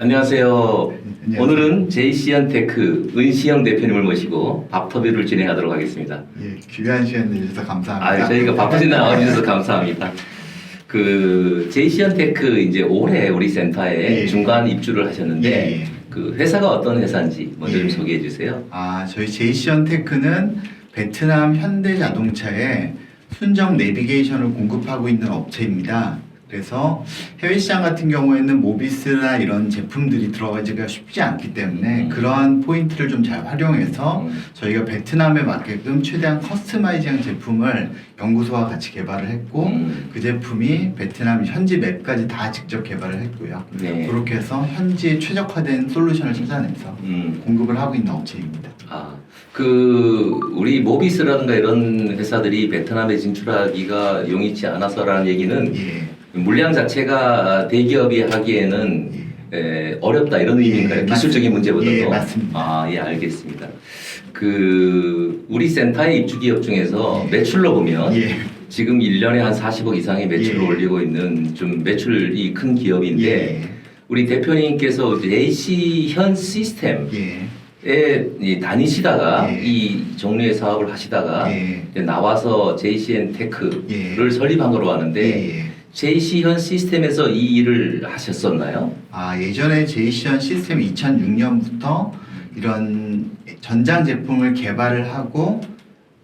안녕하세요. 안녕하세요. 오늘은 JC현테크 은시영 대표님을 모시고 밥터뷰를 진행하도록 하겠습니다. 예, 귀한 시간 내주셔서 감사합니다. 저희가 바쁘신 날 나와주셔서 감사합니다. JC현테크 이제 올해 우리 센터에 예. 중간 입주를 하셨는데 예. 그 회사가 어떤 회사인지 먼저 좀 예. 소개해 주세요. 저희 JC현테크는 베트남 현대자동차에 순정 내비게이션을 공급하고 있는 업체입니다. 그래서 해외 시장 같은 경우에는 모비스나 이런 제품들이 들어가기가 쉽지 않기 때문에 그러한 포인트를 좀 잘 활용해서 저희가 베트남에 맞게끔 최대한 커스터마이징한 제품을 연구소와 같이 개발을 했고 그 제품이 베트남 현지 맵까지 다 직접 개발을 했고요. 네. 그렇게 해서 현지에 최적화된 솔루션을 찾아내서 공급을 하고 있는 업체입니다. 우리 모비스라든가 이런 회사들이 베트남에 진출하기가 용이치 않아서라는 얘기는 예. 물량 자체가 대기업이 하기에는 어렵다 이런 의미인가요? 기술적인 문제보다도. 예, 맞습니다. 예, 알겠습니다. 우리 센터의 입주 기업 중에서 매출로 보면 예. 지금 1년에 한 40억 이상의 매출을 예. 올리고 있는 좀 매출이 큰 기업인데 예. 우리 대표님께서 JC현 시스템 에 다니시다가 예. 이 종류의 사업을 하시다가 예. 이제 나와서 JC현테크를 예. 설립한 걸로 아는데 예. JC현 시스템에서 이 일을 하셨었나요? 예전에 JC현 시스템 2006년부터 이런 전장 제품을 개발을 하고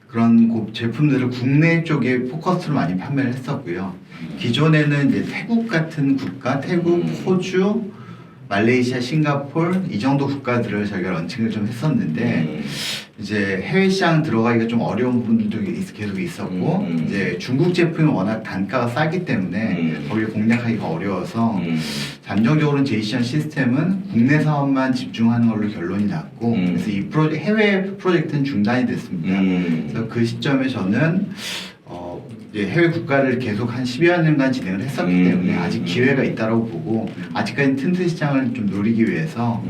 그런 제품들을 국내 쪽에 포커스로 많이 판매를 했었고요. 기존에는 이제 태국 같은 국가, 태국, 호주, 말레이시아, 싱가폴 이 정도 국가들을 저희가 런칭을 좀 했었는데 이제 해외 시장 들어가기가 좀 어려운 부분들도 계속 있었고 이제 중국 제품이 워낙 단가가 싸기 때문에 거기를 공략하기가 어려워서 잠정적으로는 JC현 시스템은 국내 사업만 집중하는 걸로 결론이 났고 그래서 이 해외 프로젝트는 중단이 됐습니다. 그래서 그 시점에 저는 이제 해외 국가를 계속 한 10여 년간 진행을 했었기 때문에 아직 기회가 있다고 보고 아직까지 튼튼 시장을 좀 노리기 위해서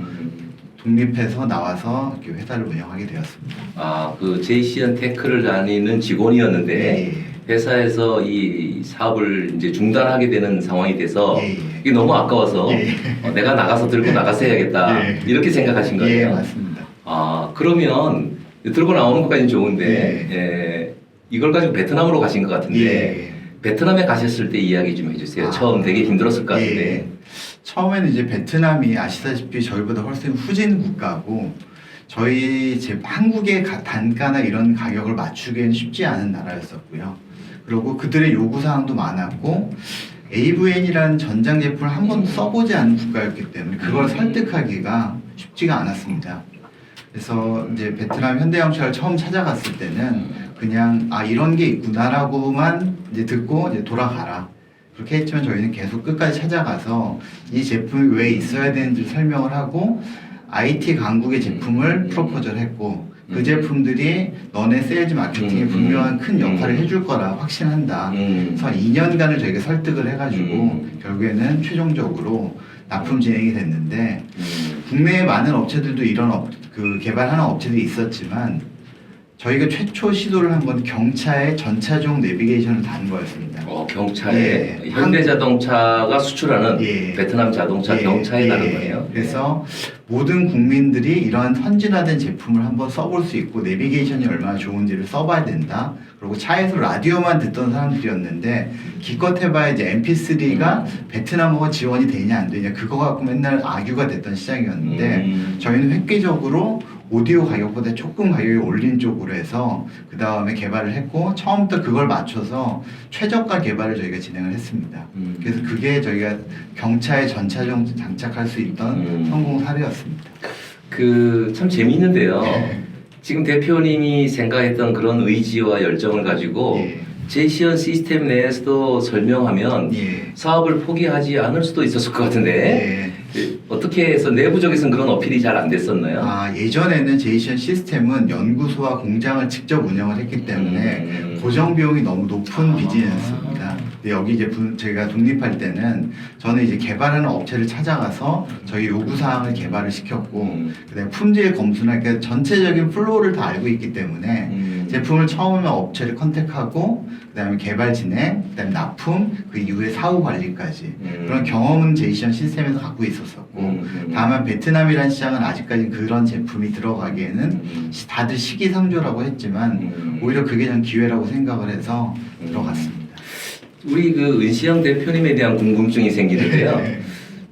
독립해서 나와서 이렇게 회사를 운영하게 되었습니다. JC현테크를 다니는 직원이었는데 예. 회사에서 이 사업을 이제 중단하게 되는 상황이 돼서 예. 이게 너무 아까워서 예. 내가 나가서 들고 나가서 해야겠다 예. 이렇게 생각하신 거예요. 예, 맞습니다. 그러면 들고 나오는 것까지는 좋은데 이걸 가지고 베트남으로 가신 것 같은데 예. 베트남에 가셨을 때 이야기 좀 해주세요. 처음 되게 힘들었을 것 같은데. 예. 처음에는 이제 베트남이 아시다시피 저희보다 훨씬 후진 국가고 저희 한국의 단가나 이런 가격을 맞추기에는 쉽지 않은 나라였었고요. 그리고 그들의 요구사항도 많았고 AVN이라는 전장 제품을 한 번도 써보지 않은 국가였기 때문에 그걸 설득하기가 쉽지가 않았습니다. 그래서 이제 베트남 현대자동차를 처음 찾아갔을 때는 그냥 이런 게 있구나라고만 이제 듣고 이제 돌아가라. 그렇게 했지만 저희는 계속 끝까지 찾아가서 이 제품이 왜 있어야 되는지 설명을 하고 IT 강국의 제품을 프로포즈를 했고 그 제품들이 너네 세일즈 마케팅에 분명한 큰 역할을 해줄 거라 확신한다. 그래서 2년간을 저희가 설득을 해가지고 결국에는 최종적으로 납품 진행이 됐는데 국내에 많은 업체들도 이런 개발하는 업체들이 있었지만 저희가 최초 시도를 한 건 경차의 전차종 내비게이션을 다는 거였습니다. 경차에 현대자동차가 수출하는 베트남 자동차 경차에 다른 거예요. 그래서 모든 국민들이 이러한 선진화된 제품을 한번 써볼 수 있고 내비게이션이 얼마나 좋은지를 써봐야 된다. 그리고 차에서 라디오만 듣던 사람들이었는데 기껏 해봐야 이제 MP3가 베트남어가 지원이 되냐 안 되냐 그거 갖고 맨날 악유가 됐던 시장이었는데 저희는 획기적으로 오디오 가격보다 조금 가격이 올린 쪽으로 해서 그 다음에 개발을 했고 처음부터 그걸 맞춰서 최저가 개발을 저희가 진행을 했습니다. 그래서 그게 저희가 경차에 전차종 장착할 수 있던 성공 사례였습니다. 참 재미있는데요. 지금 대표님이 생각했던 그런 의지와 열정을 가지고 JC현 시스템 내에서도 설명하면 사업을 포기하지 않을 수도 있었을 것 같은데 어떻게 해서 내부적에서는 그런 어필이 잘 안 됐었나요? 예전에는 JC현 시스템은 연구소와 공장을 직접 운영을 했기 때문에 고정 비용이 너무 높은 비즈니스입니다. 근데 여기 이제 제가 독립할 때는 저는 이제 개발하는 업체를 찾아가서 저희 요구사항을 개발을 시켰고 그다음에 품질 검수나 전체적인 플로우를 다 알고 있기 때문에 제품을 처음에 업체를 컨택하고 그다음에 개발 진행, 그다음에 납품, 그 이후에 사후 관리까지 그런 경험은 제이션 시스템에서 갖고 있었었고 다만 베트남이라는 시장은 아직까지 그런 제품이 들어가기에는 다들 시기상조라고 했지만 오히려 그게 전 기회라고 생각을 해서 들어갔습니다. 우리 그 은시영 대표님에 대한 궁금증이 생기는데요.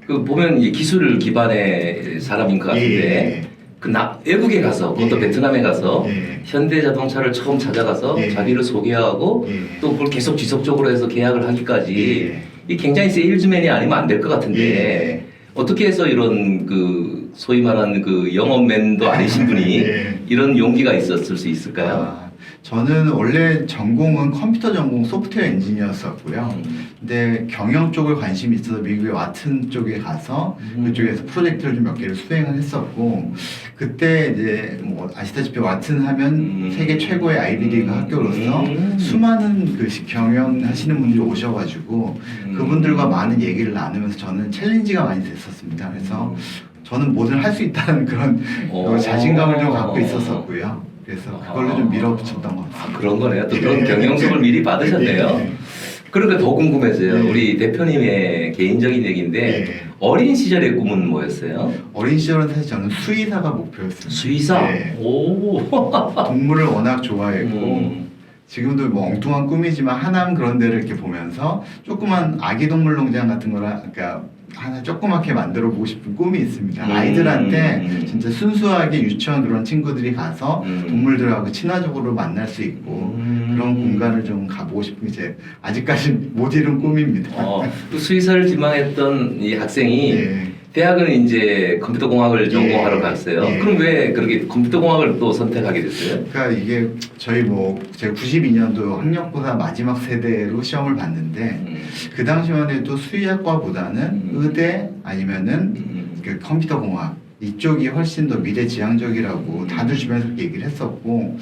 그 보면 이 기술 기반의 사람인 것 같은데 그 외국에 가서 그것도 베트남에 가서 현대자동차를 처음 찾아가서 자기를 소개하고 또 그걸 계속 지속적으로 해서 계약을 하기까지 이 굉장히 세일즈맨이 아니면 안 될 것 같은데 어떻게 해서 이런 그 소위 말하는 그 영업맨도 아니신 분이 이런 용기가 있었을 수 있을까요? 저는 원래 전공은 컴퓨터 전공 소프트웨어 엔지니어였었고요. 근데 경영 쪽을 관심이 있어서 미국의 와튼 쪽에 가서 그쪽에서 프로젝트를 좀 몇 개를 수행을 했었고 그때 이제 뭐 아시다시피 와튼 하면 세계 최고의 아이비리그 학교로서 수많은 그 경영하시는 분들이 오셔가지고 그분들과 많은 얘기를 나누면서 저는 챌린지가 많이 됐었습니다. 그래서 저는 뭐든 할 수 있다는 그런 자신감을 좀 갖고 있었었고요. 그래서 그걸로 좀 밀어붙였던 것 같습니다. 그런 거네요. 또 그런 경영수업을 미리 받으셨네요. 그러니까 더 궁금해져요. 우리 대표님의 개인적인 얘기인데 어린 시절의 꿈은 뭐였어요? 어린 시절은 사실 저는 수의사가 목표였습니다. 수의사? 오. 동물을 워낙 좋아했고 지금도 뭐 엉뚱한 꿈이지만 하남 그런 데를 이렇게 보면서 조그만 아기 동물 농장 같은 거라 그러니까 하나 조그맣게 만들어 보고 싶은 꿈이 있습니다. 아이들한테 진짜 순수하게 유치원 그런 친구들이 가서 동물들하고 친화적으로 만날 수 있고 그런 공간을 좀 가보고 싶은 게 제 아직까지 못 이룬 꿈입니다. 그 수의사를 지망했던 이 학생이 대학은 이제 컴퓨터공학을 전공하러 갔어요. 그럼 왜 그렇게 컴퓨터공학을 또 선택하게 됐어요? 그러니까 이게 저희 뭐 제가 92년도 학력고사 마지막 세대로 시험을 봤는데 그 당시만 해도 수의학과보다는 의대 아니면은 그 컴퓨터공학 이쪽이 훨씬 더 미래지향적이라고 다들 주변에서 얘기를 했었고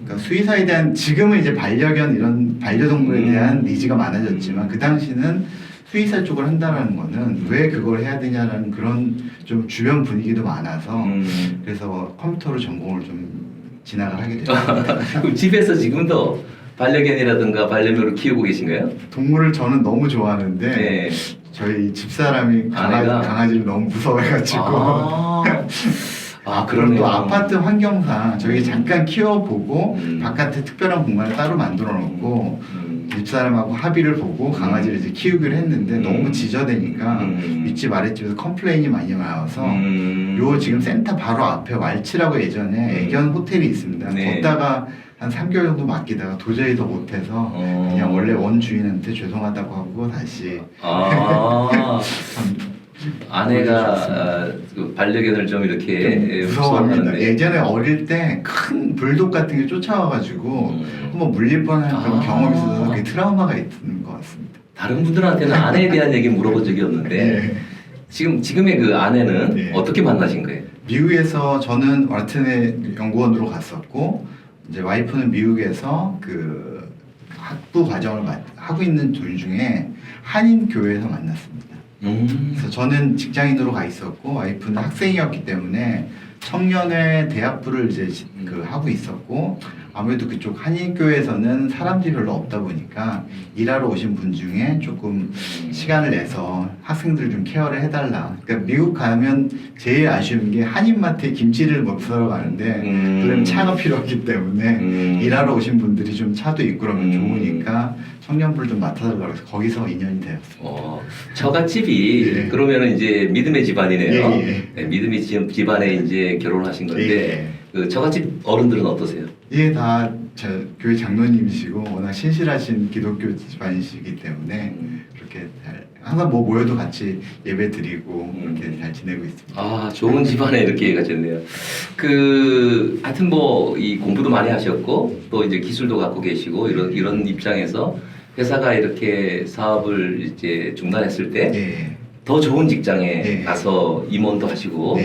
그러니까 수의사에 대한 지금은 이제 반려견 이런 반려동물에 대한 니즈가 많아졌지만 그 당시는 수의사 쪽을 한다는 거는 왜 그걸 해야 되냐라는 그런 좀 주변 분위기도 많아서 그래서 컴퓨터로 전공을 좀 진학을 하게 됐습니다. 그럼 집에서 지금도 반려견이라든가 반려묘를 키우고 계신가요? 동물을 저는 너무 좋아하는데 저희 집사람이 강아지를 너무 무서워해가지고 그럼 또 아파트 환경상 저희 잠깐 키워보고 바깥에 특별한 공간을 따로 만들어 놓고 집사람하고 합의를 보고 강아지를 이제 키우기로 했는데 너무 지저대니까 윗집 아랫집에서 컴플레인이 많이 나와서 요 지금 센터 바로 앞에 왈츠라고 예전에 애견 호텔이 있습니다. 걷다가 한 3개월 정도 맡기다가 도저히 더 못해서 그냥 원래 원 주인한테 죄송하다고 하고 다시 아내가 그 반려견을 좀 이렇게 무서워합니다. 예전에 어릴 때 큰 불독 같은 게 쫓아와가지고 한번 물릴 뻔한 그런 경험이 있어서 그게 트라우마가 있는 것 같습니다. 다른 분들한테는 아내에 대한 얘기 물어본 적이 없는데 지금의 그 아내는 어떻게 만나신 거예요? 미국에서 저는 와튼의 연구원으로 갔었고 이제 와이프는 미국에서 그 학부 과정을 하고 있는 도중에 한인 교회에서 만났습니다. 그래서 저는 직장인으로 가 있었고 와이프는 학생이었기 때문에 청년회 대학부를 이제 그 하고 있었고 아무래도 그쪽 한인교회에서는 사람들이 별로 없다 보니까 일하러 오신 분 중에 조금 시간을 내서 학생들 좀 케어를 해달라. 그러니까 미국 가면 제일 아쉬운 게 한인마트에 김치를 못 사러 가는데 그러면 차가 필요하기 때문에 일하러 오신 분들이 좀 차도 있고 그러면 좋으니까 청년부를 좀 맡아달라고 해서 거기서 인연이 되었습니다. 처갓집이 그러면은 이제 믿음의 집안이네요. 믿음의 집안에 이제 결혼하신 건데 그 처갓집 어른들은 어떠세요? 다 교회 장로님이시고 워낙 신실하신 기독교 집안이시기 때문에 그렇게 항상 뭐 모여도 같이 예배 드리고 그렇게 잘 지내고 있습니다. 좋은 집안에 이렇게 가셨네요. 하여튼 뭐 이 공부도 많이 하셨고 또 이제 기술도 갖고 계시고 이런 입장에서 회사가 이렇게 사업을 이제 중단했을 때 더 좋은 직장에 가서 임원도 하시고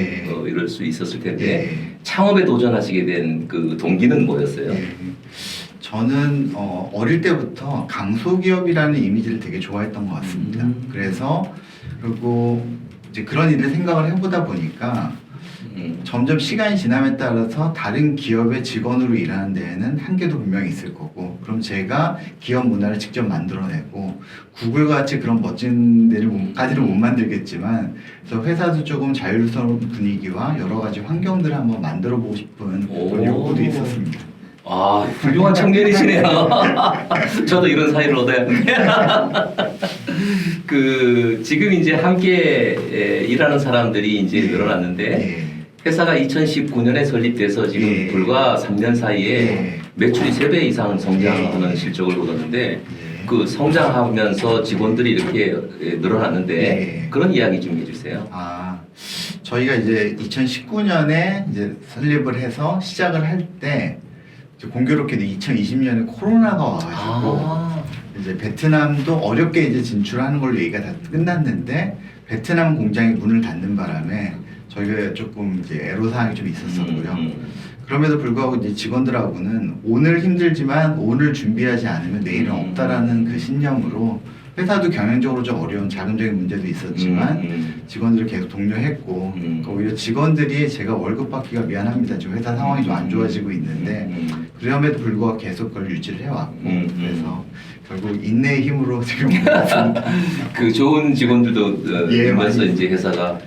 이럴 수 있었을 텐데 창업에 도전하시게 된 그 동기는 뭐였어요? 저는 어릴 때부터 강소기업이라는 이미지를 되게 좋아했던 것 같습니다. 그래서 그리고 이제 그런 일을 생각을 해보다 보니까 점점 시간이 지남에 따라서 다른 기업의 직원으로 일하는 데에는 한계도 분명히 있을 거고, 그럼 제가 기업 문화를 직접 만들어내고 구글같이 그런 멋진 데를까지는 못 만들겠지만, 그래서 회사도 조금 자율스러운 분위기와 여러 가지 환경들을 한번 만들어 보고 싶은 그런 욕구도 있었습니다. 아, 훌륭한 청년이시네요. 저도 이런 사회를 얻어야 하는데. 지금 이제 함께 일하는 사람들이 이제 늘어났는데, 회사가 2019년에 설립돼서 지금 불과 3년 사이에 매출이 3배 이상 성장하는 실적을 거뒀는데, 그 성장하면서 직원들이 이렇게 늘어났는데, 그런 이야기 좀 해주세요. 저희가 이제 2019년에 이제 설립을 해서 시작을 할 때, 공교롭게도 2020년에 코로나가 와가지고 이제 베트남도 어렵게 이제 진출하는 걸로 얘기가 다 끝났는데, 베트남 공장이 문을 닫는 바람에 저희가 조금 이제 애로사항이 좀 있었었고요. 그럼에도 불구하고 이제 직원들하고는 오늘 힘들지만 오늘 준비하지 않으면 내일은 없다라는 그 신념으로, 회사도 경영적으로 좀 어려운 자금적인 문제도 있었지만 직원들을 계속 독려했고, 오히려 직원들이 제가 월급 받기가 미안합니다, 지금 회사 상황이 좀 안 좋아지고 있는데 그럼에도 불구하고 계속 그걸 유지를 해왔고, 그래서 결국 인내의 힘으로 지금 그 좋은 직원들도 늘면서 많이. 이제 회사가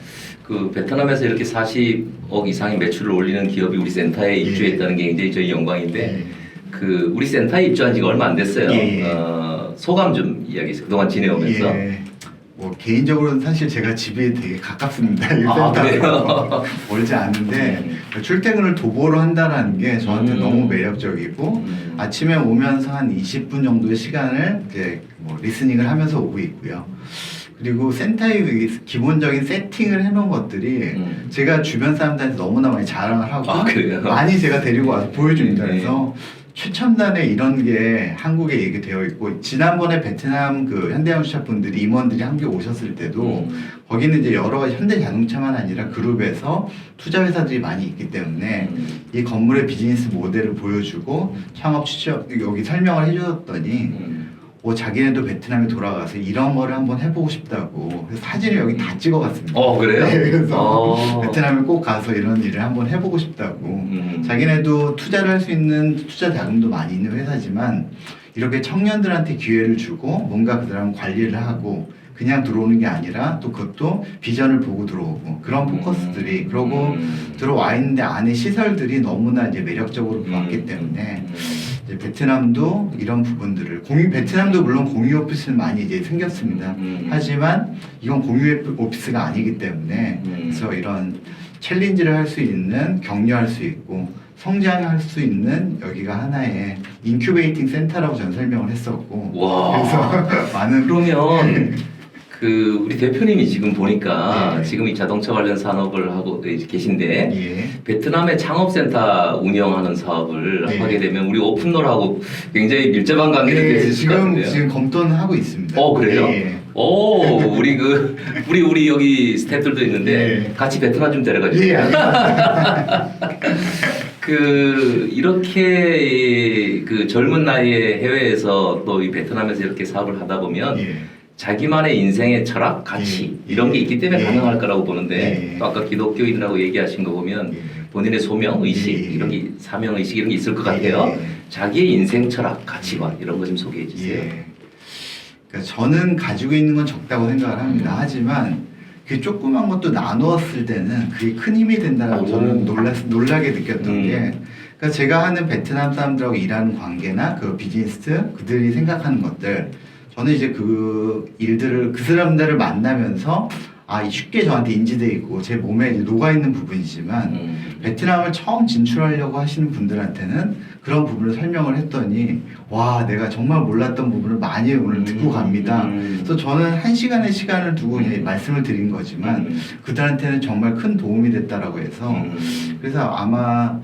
그 베트남에서 이렇게 40억 이상의 매출을 올리는 기업이 우리 센터에 입주했다는 게 굉장히 저희 영광인데, 그 우리 센터에 입주한 지가 얼마 안 됐어요. 소감 좀 이야기해주세요. 그동안 지내오면서. 뭐 개인적으로는 사실 제가 집이 되게 가깝습니다. 그래요? 멀지 않은데 출퇴근을 도보로 한다는 게 저한테 너무 매력적이고, 아침에 오면서 한 20분 정도의 시간을 이제 뭐 리스닝을 하면서 오고 있고요. 그리고 센터의 기본적인 세팅을 해놓은 것들이 제가 주변 사람들한테 너무나 많이 자랑을 하고 많이 제가 데리고 와서 보여줍니다. 그래서 최첨단의 이런 게 한국에 얘기되어 있고, 지난번에 베트남 그 현대자동차 분들이 임원들이 함께 오셨을 때도 거기는 이제 여러 가지 현대자동차만 아니라 그룹에서 투자 회사들이 많이 있기 때문에 이 건물의 비즈니스 모델을 보여주고 창업 취업 여기 설명을 해주셨더니 자기네도 베트남에 돌아가서 이런 거를 한번 해보고 싶다고, 그래서 사진을 여기 다 찍어갔습니다. 그래요? 네, 그래서 베트남에 꼭 가서 이런 일을 한번 해보고 싶다고. 자기네도 투자를 할 수 있는 투자 자금도 많이 있는 회사지만 이렇게 청년들한테 기회를 주고 뭔가 그 사람 관리를 하고 그냥 들어오는 게 아니라 또 그것도 비전을 보고 들어오고, 그런 포커스들이 그러고 들어와 있는데 안에 시설들이 너무나 이제 매력적으로 보았기 때문에 이제 베트남도 이런 부분들을 베트남도 물론 공유 오피스는 많이 이제 생겼습니다. 하지만 이건 공유 오피스가 아니기 때문에 그래서 이런 챌린지를 할 수 있는, 격려할 수 있고 성장할 수 있는 여기가 하나의 인큐베이팅 센터라고 저는 설명을 했었고. 그래서 많은 그러면 그 우리 대표님이 지금 보니까 지금 이 자동차 관련 산업을 하고 계신데 베트남의 창업센터 운영하는 사업을 하게 되면 우리 오픈롤하고 굉장히 밀접한 관계가 있을 것 같은데요. 지금 검토는 하고 있습니다. 그래요? 우리 여기 스태프들도 있는데 같이 베트남 좀 데려가주세요. 이렇게 그 젊은 나이에 해외에서 또 이 베트남에서 이렇게 사업을 하다 보면 자기만의 인생의 철학, 가치 이런 게 있기 때문에 가능할 거라고 보는데, 또 아까 기독교인이라고 얘기하신 거 보면 본인의 소명, 의식, 이런 게 사명, 의식 이런 게 있을 것 같아요. 자기의 인생 철학, 가치관 이런 거 좀 소개해 주세요. 그러니까 저는 가지고 있는 건 적다고 생각을 합니다. 하지만 그 조그만 것도 나누었을 때는 그게 큰 힘이 된다고 저는 놀라게 느꼈던 게, 그러니까 제가 하는 베트남 사람들하고 일하는 관계나 그 비즈니스, 그들이 생각하는 것들, 저는 이제 그 일들을, 그 사람들을 만나면서 쉽게 저한테 인지돼 있고 제 몸에 이제 녹아 있는 부분이지만 베트남을 처음 진출하려고 하시는 분들한테는 그런 부분을 설명을 했더니 와, 내가 정말 몰랐던 부분을 많이 오늘 듣고 갑니다. 그래서 저는 1시간의 시간을 두고 말씀을 드린 거지만 그들한테는 정말 큰 도움이 됐다라고 해서, 그래서 아마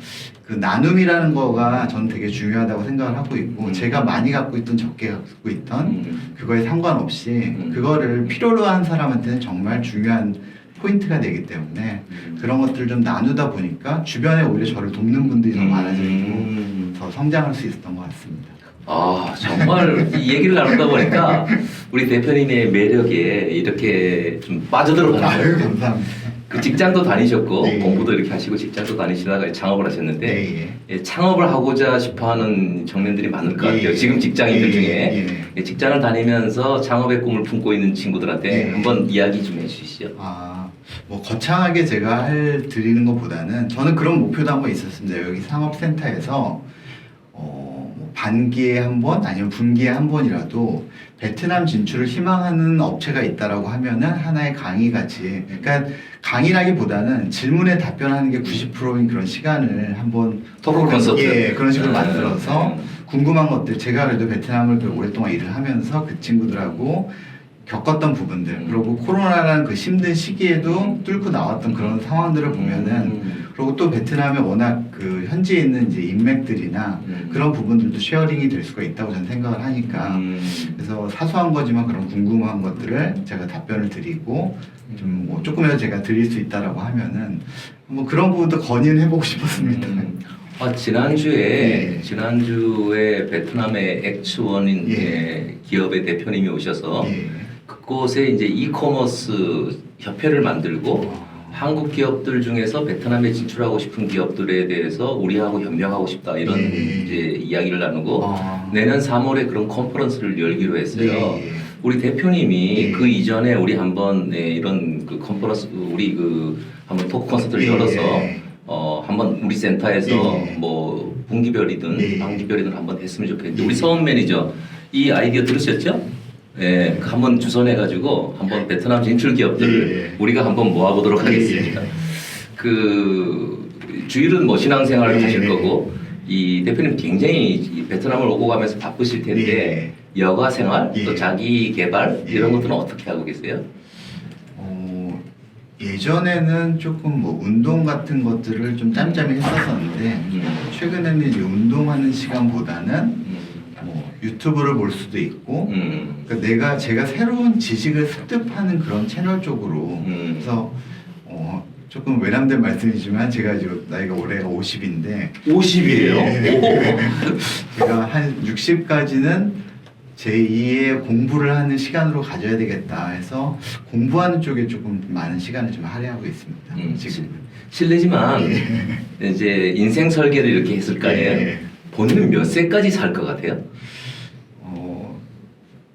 그 나눔이라는 거가 저는 되게 중요하다고 생각을 하고 있고, 제가 많이 갖고 있던 적게 갖고 있던 그거에 상관없이 그거를 필요로 한 사람한테는 정말 중요한 포인트가 되기 때문에 그런 것들을 좀 나누다 보니까 주변에 오히려 저를 돕는 분들이 더 많아지고 더 성장할 수 있었던 것 같습니다. 정말 이 얘기를 나누다 보니까 우리 대표님의 매력에 이렇게 좀 빠져들어가는 것 같아요. 감사합니다. 그 직장도 다니셨고 네. 공부도 이렇게 하시고 직장도 다니시다가 창업을 하셨는데 네. 예, 창업을 하고자 싶어하는 청년들이 많을 것 같아요. 예. 지금 직장인들 예. 중에 예. 예, 직장을 다니면서 창업의 꿈을 품고 있는 친구들한테 예. 한번 이야기 좀 해주시죠. 뭐 거창하게 제가 드리는 것보다는 저는 그런 목표도 한번 있었습니다. 여기 상업센터에서 뭐 반기에 한 번 아니면 분기에 한 번이라도 베트남 진출을 희망하는 업체가 있다라고 하면은 하나의 강의 같이, 그러니까 강의라기보다는 질문에 답변하는 게 90%인 그런 시간을 한번 토크 콘서트. 예, 그런 식으로 만들어서 궁금한 것들, 제가 그래도 베트남을 오랫동안 일을 하면서 그 친구들하고 겪었던 부분들, 그리고 코로나라는 그 힘든 시기에도 뚫고 나왔던 그런 상황들을 보면은, 그리고 또 베트남에 워낙 그 현지에 있는 이제 인맥들이나 그런 부분들도 쉐어링이 될 수가 있다고 저는 생각을 하니까, 그래서 사소한 거지만 그런 궁금한 것들을 제가 답변을 드리고 좀 뭐 조금이라도 제가 드릴 수 있다라고 하면은 뭐 그런 부분도 건의는 해보고 싶었습니다. 지난주에 예. 베트남의 엑츠원인 예. 기업의 대표님이 오셔서 예. 그곳에 이제 이커머스 협회를 만들고 한국 기업들 중에서 베트남에 진출하고 싶은 기업들에 대해서 우리하고 협력하고 싶다 이런 예. 이제 이야기를 나누고 아. 내년 3월에 그런 컨퍼런스를 열기로 했어요. 예. 우리 대표님이 예. 그 이전에 우리 한번 이런 그 컨퍼런스 우리 그 한번 토크 콘서트를 예. 열어서 한번 우리 센터에서 예. 뭐 분기별이든 예. 반기별이든 한번 했으면 좋겠는데 우리 서원 매니저 이 아이디어 들으셨죠? 예, 한번 주선해가지고 한번 베트남 진출 기업들을 우리가 한번 모아보도록 하겠습니다. 그 주일은 뭐 신앙생활을 하실 거고 이 대표님 굉장히 이 베트남을 오고 가면서 바쁘실 텐데 여가 생활 또 자기 개발 이런 것들은 어떻게 하고 계세요? 예전에는 조금 뭐 운동 같은 것들을 좀 짬짬이 했었었는데 최근에는 이제 운동하는 시간보다는 뭐 유튜브를 볼 수도 있고 그러니까 제가 새로운 지식을 습득하는 그런 채널 쪽으로 그래서 조금 외람된 말씀이지만 제가 이제 나이가 올해가 50인데 50이에요? 제가 한 60까지는 제2의 공부를 하는 시간으로 가져야 되겠다 해서 공부하는 쪽에 조금 많은 시간을 좀 할애하고 있습니다. 지금 실례지만 이제 인생 설계를 이렇게 했을 거 아니에요? 예. 본인은 몇 세까지 살 것 같아요?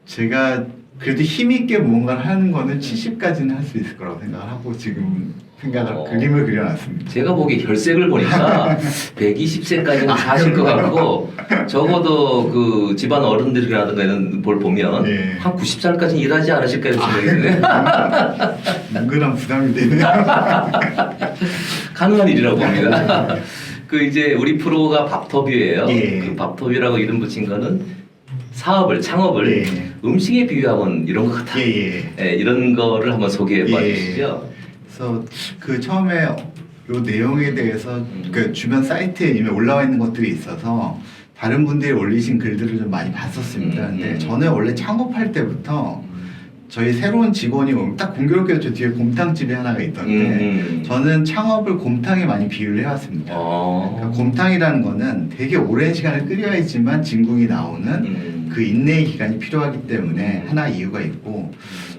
제가 그래도 힘있게 무언가를 하는 거는 70까지는 할 수 있을 거라고 생각을 하고 지금 그림을 그려놨습니다. 제가 보기에 혈색을 보니까 120세까지는 사실 것 같고 적어도 그 집안 어른들이라든가 이런 걸 보면 예. 한 90살까지 일하지 않으실까 이런 생각이 드네요. 은근한 부담이 되네요. 가능한 일이라고 봅니다. 그 이제 우리 프로가 밥터뷰예요. 예. 그 밥터뷰라고 이름 붙인 거는 창업을 예. 음식에 비유하면 이런 것 같아. 예, 이런 거를 한번 소개해 봐 주시죠. 그래서 그 처음에 요 내용에 대해서 그 주변 사이트에 이미 올라와 있는 것들이 있어서 다른 분들이 올리신 글들을 좀 많이 봤었습니다. 근데 저는 원래 창업할 때부터 저희 새로운 직원이 오면 딱 공교롭게도 저 뒤에 곰탕집이 하나가 있던데 저는 창업을 곰탕에 많이 비유를 해왔습니다. 그러니까 곰탕이라는 거는 되게 오랜 시간을 끓여야지만 진국이 나오는 그 인내의 기간이 필요하기 때문에 하나 이유가 있고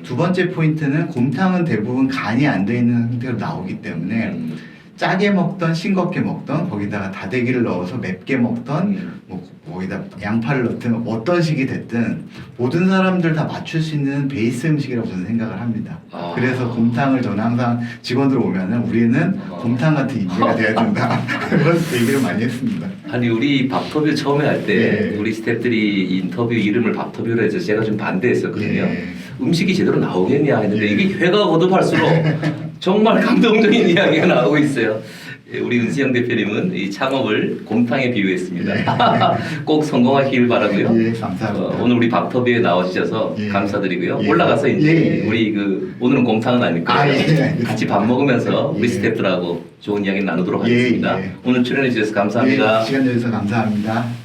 두 번째 포인트는 곰탕은 대부분 간이 안 돼 있는 상태로 나오기 때문에 짜게 먹던 싱겁게 먹던 거기다가 다대기를 넣어서 맵게 먹던 뭐 거기다 양파를 넣든 어떤 식이 됐든 모든 사람들 다 맞출 수 있는 베이스 음식이라고 저는 생각을 합니다. 그래서 곰탕을 저는 항상 직원들 오면은 우리는 곰탕 같은 인재가 돼야 된다 그런 얘기를 많이 했습니다. 아니 우리 밥터뷰 처음에 할 때 우리 스태프들이 인터뷰 이름을 밥터뷰로 해서 제가 좀 반대했었거든요. 음식이 제대로 나오겠냐 했는데 이게 회가 거듭할수록 정말 감동적인 이야기가 나오고 있어요. 우리 은수영 대표님은 이 창업을 곰탕에 비유했습니다. 꼭 성공하시길 바라고요. 감사합니다. 오늘 우리 밥터뷰에 나와주셔서 감사드리고요. 올라가서 이제 우리 오늘은 곰탕은 아닐 거예요. 같이 밥 먹으면서 우리 스태프들하고 좋은 이야기 나누도록 하겠습니다. 오늘 출연해 주셔서 감사합니다. 시간 내주셔서 감사합니다.